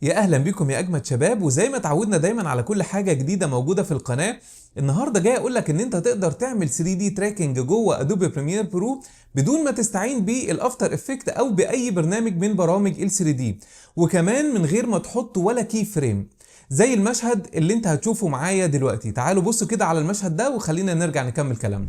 يا اهلا بيكم يا اجمد شباب، وزي ما اتعودنا دايما على كل حاجه جديده موجوده في القناه. النهارده جاي اقول لك ان انت تقدر تعمل 3 دي تراكنج جوه ادوبي بريمير برو بدون ما تستعين بالافتر افكت او باي برنامج من برامج ال 3 دي، وكمان من غير ما تحط ولا كي فريم زي المشهد اللي انت هتشوفه معايا دلوقتي. تعالوا بصوا كده على المشهد ده وخلينا نرجع نكمل كلامنا.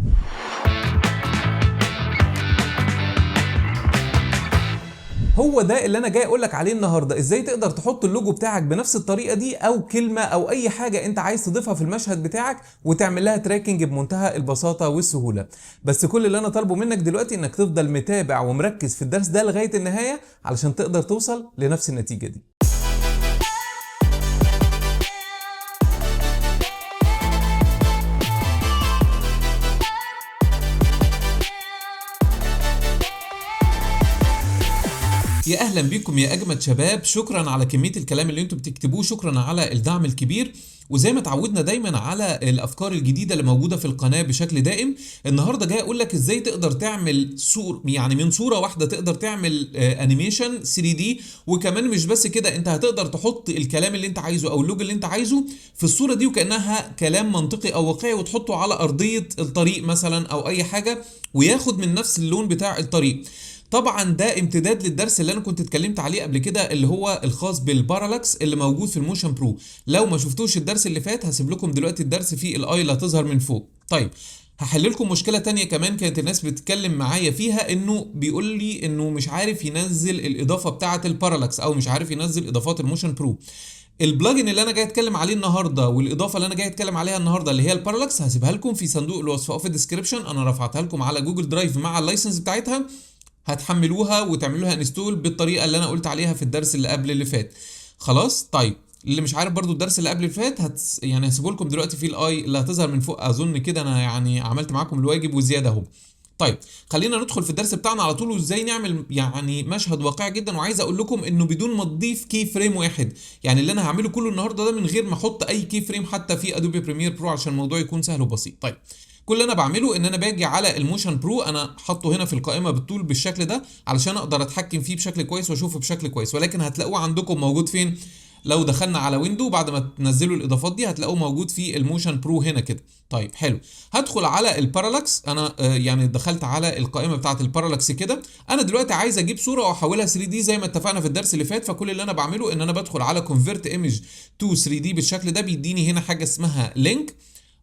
هو ده اللي انا جاي اقول لك عليه النهارده، ازاي تقدر تحط اللوجو بتاعك بنفس الطريقه دي او كلمه او اي حاجه انت عايز تضيفها في المشهد بتاعك وتعمل لها تراكنج بمنتهى البساطه والسهوله. بس كل اللي انا طالبه منك دلوقتي انك تفضل متابع ومركز في الدرس ده لغايه النهايه علشان تقدر توصل لنفس النتيجه دي. يا اهلا بيكم يا اجمد شباب، شكرا على كميه الكلام اللي انتم بتكتبوه، شكرا على الدعم الكبير. وزي ما اتعودنا دايما على الافكار الجديده اللي موجوده في القناه بشكل دائم، النهارده جاي اقول لك ازاي تقدر تعمل يعني من صوره واحده تقدر تعمل انيميشن 3 دي. وكمان مش بس كده، انت هتقدر تحط الكلام اللي انت عايزه او اللوجو اللي انت عايزه في الصوره دي وكانها كلام منطقي او واقعي، وتحطه على ارضيه الطريق مثلا او اي حاجه، وياخد من نفس اللون بتاع الطريق. طبعا ده امتداد للدرس اللي انا كنت اتكلمت عليه قبل كده، اللي هو الخاص بالبارالاكس اللي موجود في الموشن برو. لو ما شفتوش الدرس اللي فات هسيب لكم دلوقتي الدرس فيه الاي اللي هتظهر من فوق. طيب، هحل لكم مشكلة تانية كمان كانت الناس بتتكلم معايا فيها، انه بيقول لي انه مش عارف ينزل الاضافة بتاعة البارالاكس او مش عارف ينزل اضافات الموشن برو. البلجن اللي انا جاي اتكلم عليه النهارده والاضافه اللي انا جاي اتكلم عليها النهارده اللي هي البارالاكس هسيبها لكم في صندوق الوصف او في الديسكربشن. انا رفعتها لكم على جوجل درايف مع اللايسنس بتاعتها، هتحملوها وتعملوا لها انستول بالطريقه اللي انا قلت عليها في الدرس اللي قبل اللي فات. خلاص طيب، اللي مش عارف برضو الدرس اللي قبل اللي فات يعني هسيبه لكم دلوقتي في الاي اللي هتظهر من فوق. اظن كده انا يعني عملت معاكم الواجب وزياده اهو. طيب، خلينا ندخل في الدرس بتاعنا على طول، وازاي نعمل يعني مشهد واقعي جدا. وعايز اقول لكم انه بدون ما تضيف كي فريم واحد، يعني اللي انا هعمله كله النهارده ده من غير ما احط اي كي فريم حتى في ادوبي بريمير برو عشان الموضوع يكون سهل وبسيط. طيب، كل اللي انا بعمله ان انا باجي على الموشن برو، انا حاطه هنا في القائمه بالطول بالشكل ده علشان اقدر اتحكم فيه بشكل كويس واشوفه بشكل كويس، ولكن هتلاقوه عندكم موجود فين؟ لو دخلنا على ويندو بعد ما تنزلوا الاضافات دي هتلاقوه موجود في الموشن برو هنا كده. طيب حلو، هدخل على البارالاكس. انا يعني دخلت على القائمه بتاعه البارالاكس كده. انا دلوقتي عايز اجيب صوره واحولها 3 دي زي ما اتفقنا في الدرس اللي فات، فكل اللي انا بعمله ان انا بدخل على كونفرت ايمج تو 3 دي بالشكل ده، بيديني هنا حاجه اسمها لينك.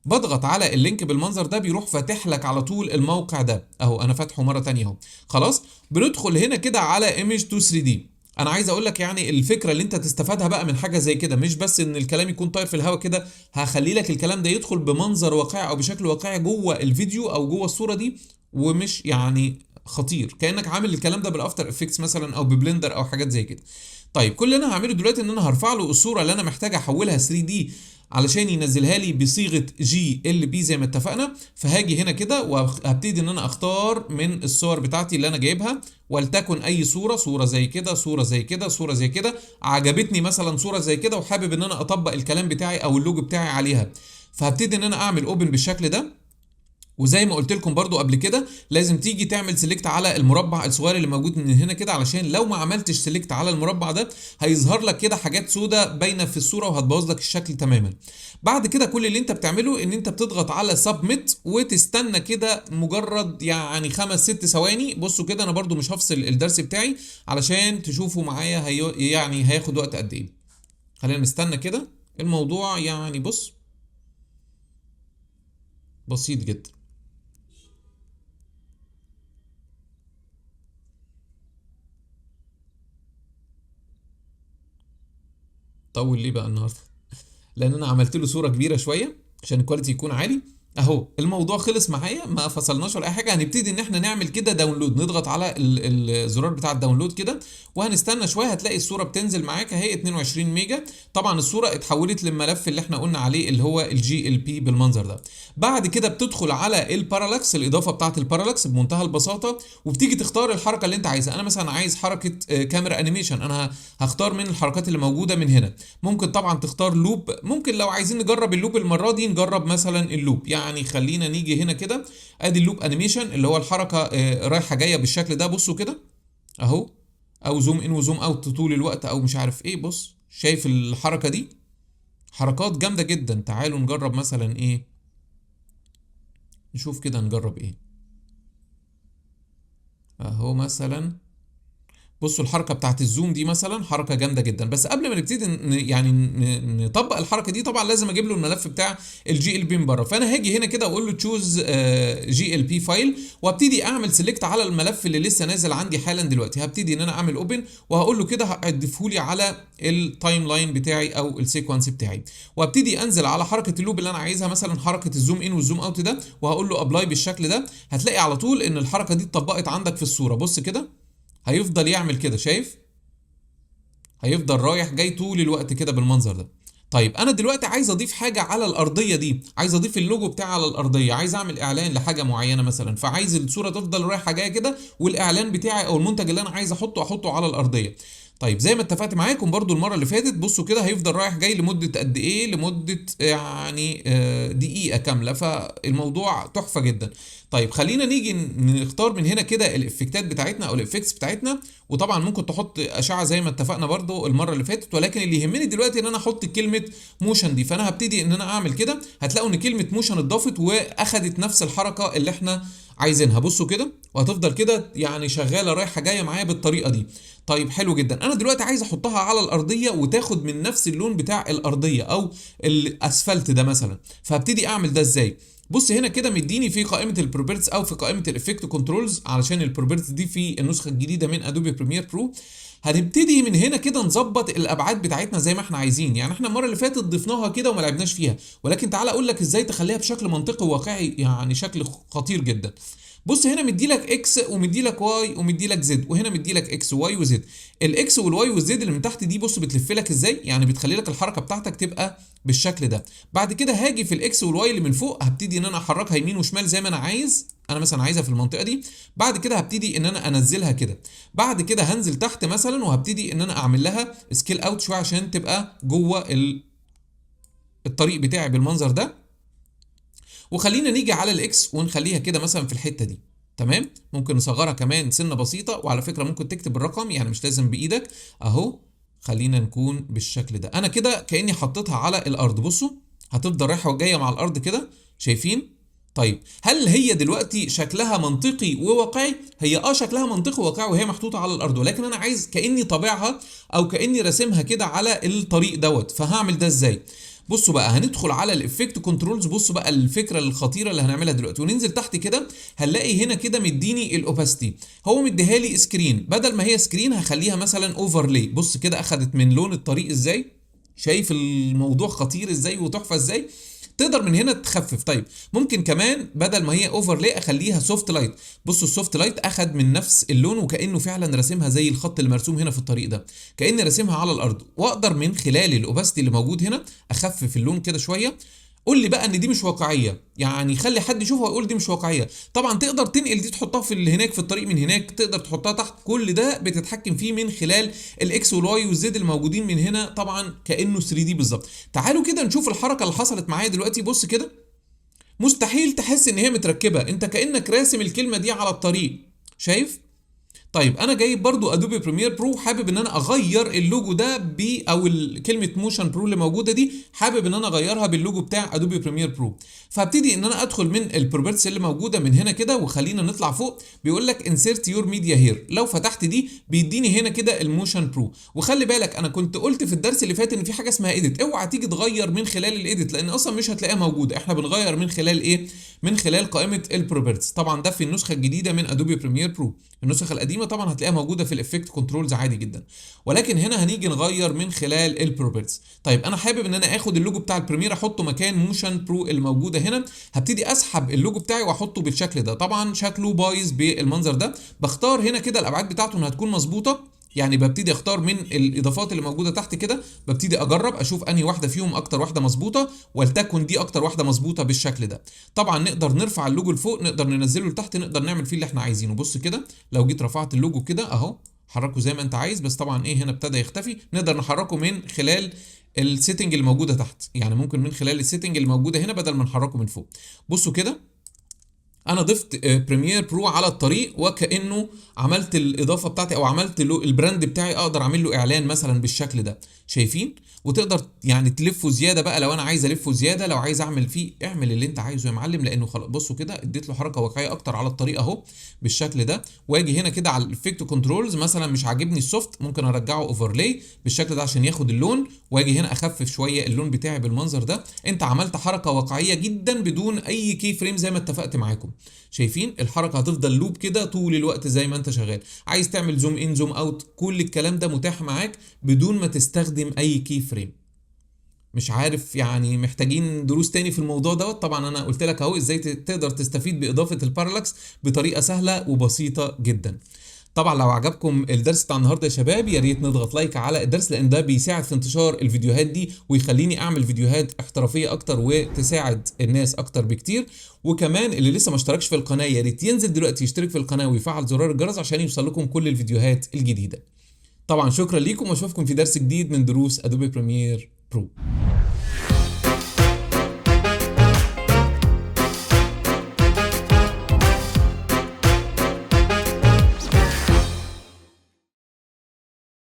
بضغط على اللينك بالمنظر ده بيروح فاتح لك على طول الموقع ده اهو. انا فاتحه مره تانية اهو. خلاص، بندخل هنا كده على ايمج تو 3 دي. انا عايز اقول لك يعني الفكره اللي انت تستفادها بقى من حاجه زي كده مش بس ان الكلام يكون طاير في الهواء كده، هخلي لك الكلام ده يدخل بمنظر واقعي او بشكل واقعي جوه الفيديو او جوه الصوره دي، ومش يعني خطير كانك عامل الكلام ده بالافتر افكتس مثلا او ببلندر او حاجات زي كده. طيب، كل اللي انا هعمله دلوقتي ان انا هرفع له الصوره اللي انا محتاج احولها 3 دي علشان ينزلها لي بصيغه جي ال بي زي ما اتفقنا. فهاجي هنا كده وهبتدي ان انا اختار من الصور بتاعتي اللي انا جايبها، ولتكن اي صوره، صوره زي كده، صوره زي كده، صوره زي كده. عجبتني مثلا صوره زي كده وحابب ان انا اطبق الكلام بتاعي او اللوجو بتاعي عليها، فهبتدي ان انا اعمل اوبن بالشكل ده. وزي ما قلت لكم برضو قبل كده، لازم تيجي تعمل سيلكت على المربع الصغير اللي موجود من هنا كده، علشان لو ما عملتش سيلكت على المربع ده هيظهر لك كده حاجات سودة باينه في الصوره وهتبوظ لك الشكل تماما. بعد كده كل اللي انت بتعمله ان انت بتضغط على سبميت وتستنى كده مجرد يعني 5 6 ثواني. بصوا كده، انا برضو مش هفصل الدرس بتاعي علشان تشوفوا معايا يعني هياخد وقت قد ايه. خلينا نستنى كده، الموضوع يعني بص بسيط جدا. طول ليه بقى النهارده؟ لان انا عملت له صوره كبيره شويه عشان الكواليتي يكون عالي. اهو الموضوع خلص معايا، ما فصلناش ولا اي حاجه. هنبتدي ان احنا نعمل كده داونلود، نضغط على الزرار بتاع الداونلود كده وهنستنى شويه، هتلاقي الصوره بتنزل معاك اهي 22 ميجا. طبعا الصوره اتحولت للملف اللي احنا قلنا عليه اللي هو الجي ال بي بالمنظر ده. بعد كده بتدخل على البارالاكس، الاضافه بتاعه البارالاكس بمنتهى البساطه، وبتيجي تختار الحركه اللي انت عايزها. انا مثلا عايز حركه كاميرا انيميشن، انا هختار من الحركات اللي موجوده من هنا. ممكن طبعا تختار لوب، ممكن لو عايزين نجرب اللوب المره دي نجرب مثلا اللوب. يعني خلينا نيجي هنا كده، ادي اللوب انيميشن اللي هو الحركه رايحه جايه بالشكل ده. بصوا كده اهو، او زوم ان وزوم اوت طول الوقت او مش عارف ايه. بص شايف الحركة دي؟ حركات جامدة جدا. تعالوا نجرب مثلا ايه، نشوف كده نجرب ايه. اهو مثلا بصوا الحركه بتاعت الزوم دي مثلا حركه جامده جدا. بس قبل ما نبتدي نطبق الحركه دي، طبعا لازم اجيب له الملف بتاع الجي ال بي من بره. فانا هاجي هنا كده اقول له تشوز جي ال بي فايل، وابتدي اعمل سيلكت على الملف اللي لسه نازل عندي حالا دلوقتي. هبتدي ان انا اعمل اوبن، وهقول له كده هضيفه لي على التايم لاين بتاعي او السيكونس بتاعي، وابتدي انزل على حركه اللوب اللي انا عايزها، مثلا حركه الزوم ان والزوم اوت ده، وهقول له ابلاي بالشكل ده. هتلاقي على طول ان الحركه دي اتطبقت عندك في الصوره. بص كده، هيفضل يعمل كده، شايف؟ هيفضل رايح جاي طول الوقت كده بالمنظر ده. طيب انا دلوقتي عايز اضيف حاجه على الارضيه دي، عايز اضيف اللوجو بتاعي على الارضيه، عايز اعمل اعلان لحاجه معينه مثلا، فعايز الصوره تفضل رايحه جايه كده، والاعلان بتاعي او المنتج اللي انا عايز احطه على الارضيه. طيب زي ما اتفقت معاكم برضو المره اللي فاتت، بصوا كده هيفضل رايح جاي لمده قد ايه؟ لمده يعني دقيقه كامله. فالموضوع تحفه جدا. طيب خلينا نيجي نختار من هنا كده الافكتات بتاعتنا او الافكتس بتاعتنا. وطبعا ممكن تحط اشعه زي ما اتفقنا برضو المره اللي فاتت، ولكن اللي يهمني دلوقتي ان انا احط كلمه موشن دي. فانا هبتدي ان انا اعمل كده، هتلاقوا ان كلمه موشن اتضافت واخدت نفس الحركه اللي احنا عايزينها. بصوا كده، وهتفضل كده يعني شغاله رايحه جايه معايا بالطريقه دي. طيب حلو جدا. انا دلوقتي عايز احطها على الارضيه وتاخد من نفس اللون بتاع الارضيه او الاسفلت ده مثلا. فهبتدي اعمل ده ازاي؟ بص هنا كده مديني في قائمه البروبرتيز او في قائمه الافكت كنترولز، علشان البروبرتيز دي في النسخه الجديده من ادوبي بريمير برو. هنبتدي من هنا كده نظبط الابعاد بتاعتنا زي ما احنا عايزين. يعني احنا المره اللي فاتت ضفناها كده وما لعبناش فيها، ولكن تعالى اقول لك ازاي تخليها بشكل منطقي وواقعي، يعني شكل خطير جدا. بص هنا مدي لك اكس ومدي لك واي ومدي لك زد، وهنا مدي لك اكس وواي وزد. الاكس والواي والزد اللي من تحت دي بص بتلف لك ازاي، يعني بتخلي لك الحركه بتاعتك تبقى بالشكل ده. بعد كده هاجي في الاكس والواي اللي من فوق، هبتدي ان انا احركها يمين وشمال زي ما انا عايز. انا مثلا عايزها في المنطقه دي. بعد كده هبتدي ان انا انزلها كده. بعد كده هنزل تحت مثلا، وهبتدي ان انا اعمل لها سكيل اوت شويه عشان تبقى جوه الطريق بتاعي بالمنظر ده. وخلينا نيجي على الاكس ونخليها كده مثلا في الحته دي. تمام. ممكن نصغرها كمان سنه بسيطه، وعلى فكره ممكن تكتب الرقم، يعني مش لازم بايدك. اهو خلينا نكون بالشكل ده. انا كده كاني حطيتها على الارض. بصوا هتفضل رايحه وجايه مع الارض كده، شايفين؟ طيب هل هي دلوقتي شكلها منطقي وواقعي؟ هي شكلها منطقي وواقعي وهي محطوطه على الارض، ولكن انا عايز كاني طابعها او كاني راسمها كده على الطريق دوت. فهعمل ده ازاي؟ بصوا بقى، هندخل على الافكت كنترولز. بصوا بقى الفكره الخطيره اللي هنعملها دلوقتي، وننزل تحت كده. هنلاقي هنا كده مديني الاوباستي، هو مديها لي سكرين. بدل ما هي سكرين هخليها مثلا اوفرلاي. بص كده اخدت من لون الطريق ازاي. شايف الموضوع خطير ازاي وتحفه ازاي؟ تقدر من هنا تخفف. طيب ممكن كمان بدل ما هي اوفرلاي اخليها سوفت لايت. بصوا السوفت لايت اخد من نفس اللون وكانه فعلا راسمها زي الخط اللي مرسوم هنا في الطريق ده، كاني راسمها على الارض. واقدر من خلال الاوباستي اللي موجود هنا اخفف اللون كده شويه. قول لي بقى ان دي مش واقعيه، يعني خلي حد يشوفها ويقول دي مش واقعيه. طبعا تقدر تنقل دي تحطها في اللي هناك في الطريق، من هناك تقدر تحطها تحت. كل ده بتتحكم فيه من خلال الاكس والواي والزد الموجودين من هنا، طبعا كانه 3 دي بالظبط. تعالوا كده نشوف الحركه اللي حصلت معايا دلوقتي. بص كده، مستحيل تحس ان هي متركبه، انت كانك راسم الكلمه دي على الطريق. شايف؟ طيب انا جايب برضو ادوبي بريمير برو، حابب ان انا اغير اللوجو ده او كلمه موشن برو اللي موجوده دي، حابب ان انا اغيرها باللوجو بتاع ادوبي بريمير برو. فهبتدي ان انا ادخل من البروبرتس اللي موجوده من هنا كده، وخلينا نطلع فوق. بيقول لك انسيرت يور ميديا هير. لو فتحت دي بيديني هنا كده الموشن برو. وخلي بالك انا كنت قلت في الدرس اللي فات ان في حاجه اسمها ايديت. اوعى تيجي تغير من خلال الايديت، لان اصلا مش هتلاقيها موجوده. احنا بنغير من خلال ايه؟ من خلال قائمه البروبرتس. طبعا ده في النسخه الجديده من ادوبي بريمير برو. النسخه القديمه طبعا هتلاقيها موجوده في الافكت كنترولز عادي جدا، ولكن هنا هنيجي نغير من خلال البروبرتس. طيب انا حابب ان انا اخد اللوجو بتاع البريمير احطه مكان موشن برو الموجوده هنا. هبتدي اسحب اللوجو بتاعي واحطه بالشكل ده. طبعا شكله بايظ بالمنظر ده. بختار هنا كده الابعاد بتاعته انها تكون مظبوطه، يعني ببتدي اختار من الاضافات اللي موجوده تحت كده، ببتدي اجرب اشوف انهي واحده فيهم اكتر واحده مظبوطه، ولتكن دي اكتر واحده مظبوطه بالشكل ده. طبعا نقدر نرفع اللوجو لفوق، نقدر ننزله لتحت، نقدر نعمل فيه اللي احنا عايزينه. بص كده، لو جيت رفعت اللوجو كده اهو، حركه زي ما انت عايز. بس طبعا ايه، هنا ابتدى يختفي. نقدر نحركه من خلال السيتنج اللي موجوده تحت، يعني ممكن من خلال السيتنج اللي موجوده هنا بدل ما نحركه من فوق. بصوا كده انا ضفت بريمير برو على الطريق، وكانه عملت الاضافه بتاعتي او عملت له البراند بتاعي، اقدر اعمل له اعلان مثلا بالشكل ده. شايفين؟ وتقدر يعني تلفه زياده بقى لو انا عايز الفه زياده، لو عايز اعمل فيه اعمل اللي انت عايزه يا معلم، لانه خلاص بصوا كده اديت له حركه واقعيه اكتر على الطريق اهو بالشكل ده. واجي هنا كده على الافكت كنترولز، مثلا مش عاجبني السوفت ممكن ارجعه اوفرلاي بالشكل ده عشان ياخد اللون، واجي هنا اخفف شويه اللون بتاعي بالمنظر ده. انت عملت حركه واقعيه جدا بدون اي كي فريم زي ما اتفقت معاكم. شايفين الحركه هتفضل لوب كده طول الوقت زي ما انت شغال. عايز تعمل زوم ان زوم اوت، كل الكلام ده متاح معاك بدون ما تستخدم اي كي فريم. مش عارف يعني محتاجين دروس تاني في الموضوع دوت. طبعا انا قلت لك اهو ازاي تقدر تستفيد باضافه البارالاكس بطريقه سهله وبسيطه جدا. طبعا لو عجبكم الدرس بتاع النهارده يا شباب، يا ريت نضغط لايك على الدرس، لان ده بيساعد في انتشار الفيديوهات دي ويخليني اعمل فيديوهات احترافيه اكتر وتساعد الناس اكتر بكتير. وكمان اللي لسه ما اشتركش في القناه يا ريت ينزل دلوقتي يشترك في القناه ويفعل زرار الجرس عشان يوصل لكم كل الفيديوهات الجديده. طبعا شكرا ليكم، واشوفكم في درس جديد من دروس ادوبي بريمير برو.